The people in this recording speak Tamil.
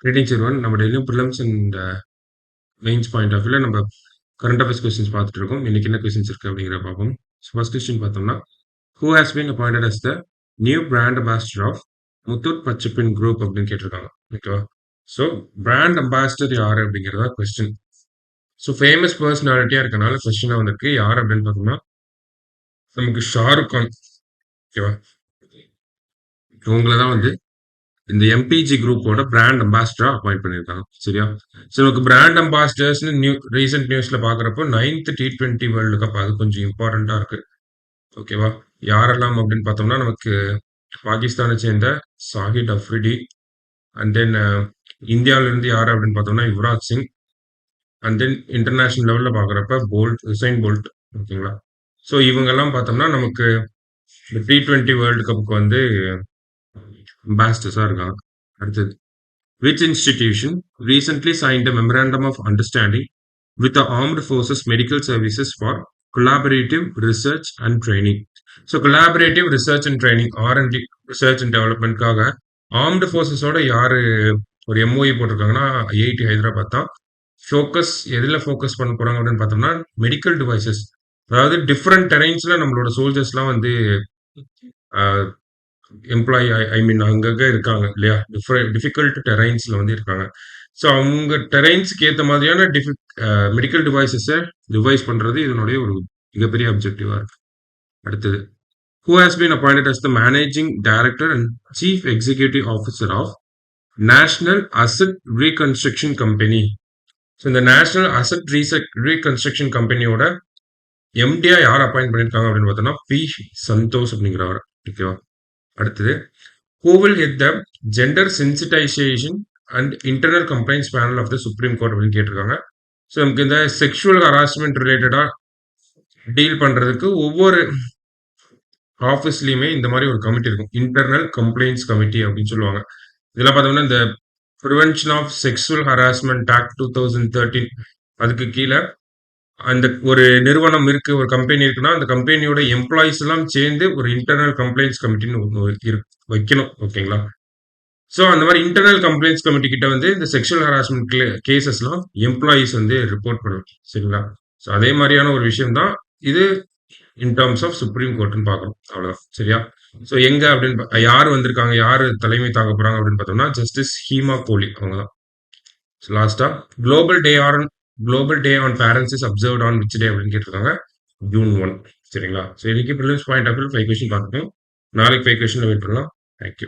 Greetings everyone. நம்ம டெய்லியும் prelims and mains point of வியூல நம்ம கரண்ட் அஃபேர்ஸ் கொஸ்டின்ஸ் பார்த்துட்டு இருக்கோம். இன்னைக்கு என்ன கொஸ்டின்ஸ் இருக்கு அப்படிங்கிற பார்ப்போம். ஃபர்ஸ்ட் கொஸ்டின் பார்த்தோம்னா, who has been appointed as the new brand ambassador of Muthoot Pappachan group அப்படின்னு கேட்டிருக்காங்க. ஓகேவா? ஸோ பிராண்ட் அம்பாசிடர் யாரு அப்படிங்கிறதா கொஸ்டின். ஸோ ஃபேமஸ் பர்சனாலிட்டியா இருக்கனால கொஸ்டினா வந்திருக்கு. யார் அப்படின்னு பார்த்தோம்னா, நமக்கு ஷாருக் கான். ஓகேவா? இவங்கள தான் வந்து இந்த எம்பிஜி குரூப்போட பிராண்ட் அம்பாசிடரா அப்பாயிண்ட் பண்ணியிருக்காங்க. சரியா? ஸோ நமக்கு பிராண்ட் அம்பாசிடர்ஸ்னு ரீசெண்ட் நியூஸ்ல பாக்குறப்போ 9th T20 வேர்ல்டு கப் அது கொஞ்சம் இம்பார்ட்டண்டா இருக்கு. ஓகேவா? யாரெல்லாம் அப்படின்னு பார்த்தோம்னா நமக்கு பாகிஸ்தானை சேர்ந்த சாஹிட் அஃப்ரிடி அண்ட் தென் இந்தியாவில இருந்து யாரு அப்படின்னு பார்த்தோம்னா Yuvraj Singh and then international லெவல்ல பாக்குறப்ப உசைன் போல்ட். ஓகேங்களா? ஸோ இவங்கெல்லாம் பார்த்தோம்னா நமக்கு இந்த T20 வேர்ல்டு கப்புக்கு வந்து அம்பாசிடர்ஸா இருக்காங்க. அடுத்தது, which institution recently signed a memorandum of understanding with the Armed Forces Medical Services for collaborative research and training? So collaborative research and training, R&D, research and development காக ஆர்ம்டு ஃபோர்ஸஸோட யாரு ஒரு எம்ஓஇ போட்டிருக்காங்கன்னா ஐஐடி ஹைதராபாத் தான். ஃபோக்கஸ் எதுல ஃபோக்கஸ் பண்ண போறாங்க அப்படின்னு பார்த்தோம்னா மெடிக்கல் டிவைசஸ், அதாவது டிஃப்ரெண்ட் டெரைன்ஸ்ல நம்மளோட சோல்ஜர்ஸ்லாம் வந்து எம்ப்ளாயி ஐ மீன் அங்கங்க இருக்காங்க இல்லையா? டிஃபிகல்ட் டெரைன்ஸ்ல வந்து இருக்காங்க. ஸோ அவங்க டெரைன்ஸ்க்கு ஏற்ற மாதிரியான மெடிக்கல் டிவைசஸை டிவைஸ் பண்றது இதனுடைய ஒரு மிகப்பெரிய அப்ஜெக்டிவா இருக்கு. அடுத்தது, who has been appointed as the managing director and chief executive officer of National Asset Reconstruction Company? So இந்த நேஷனல் அசட் ரீகன்ஸ்ட்ரக்ஷன் கம்பெனியோட எம்டியா யார் அப்பாயிண்ட் பண்ணியிருக்காங்க அப்படின்னு பார்த்தோம்னா பி சந்தோஷ் அப்படிங்கிறவர். ஓகேவா? அடுத்தது, who will head the gender sensitization and internal complaints panel of the Supreme Court அப்படின்னு கேட்டிருக்காங்க. ஸோ நமக்கு இந்த செக்ஷுவல் ஹராஸ்மெண்ட் ரிலேட்டடா டீல் பண்றதுக்கு ஒவ்வொரு ஆஃபீஸ்லயுமே இந்த மாதிரி ஒரு கமிட்டி இருக்கும். இன்டர்னல் கம்ப்ளைண்ட்ஸ் கமிட்டி அப்படின்னு சொல்லுவாங்க. இதெல்லாம் பார்த்தோம்னா இந்த prevention of sexual harassment act 2013 அதுக்கு கீழே அந்த ஒரு நிறுவனம் இருக்கு, ஒரு கம்பெனி இருக்குன்னா அந்த கம்பெனியோட எம்ப்ளாயிஸ் எல்லாம் சேர்ந்து ஒரு இன்டர்னல் கம்ப்ளைண்ட்ஸ் கமிட்டின்னு ஒன்று வைக்கணும். ஓகேங்களா? ஸோ அந்த மாதிரி இன்டர்னல் கம்ப்ளைண்ட்ஸ் கமிட்டி கிட்ட வந்து இந்த செக்ஷுவல் ஹராஸ்மெண்ட் கேசஸ்லாம் எம்ப்ளாயிஸ் வந்து ரிப்போர்ட் பண்ணணும். சரிங்களா? ஸோ அதே மாதிரியான ஒரு விஷயம் தான் இது இன் டர்ம்ஸ் ஆஃப் சுப்ரீம் கோர்ட்னு பார்க்கணும். அவ்வளோதான். சரியா? ஸோ எங்க அப்படின்னு யார் வந்திருக்காங்க, யார் தலைமை தாங்க போறாங்க அப்படின்னு பார்த்தோம்னா ஜஸ்டிஸ் ஹீமா கோலி அவங்க தான். லாஸ்டா global day on parents is observed on which day அப்படின்னு கேட்டிருக்காங்க. June 1. சரிங்களா? ஸோ இன்னைக்கு prelims point of view 5 question பார்த்துட்டோம். நாளைக்கு 5 கொஸ்டின் வெயிட் பண்ணலாம். தேங்க்யூ.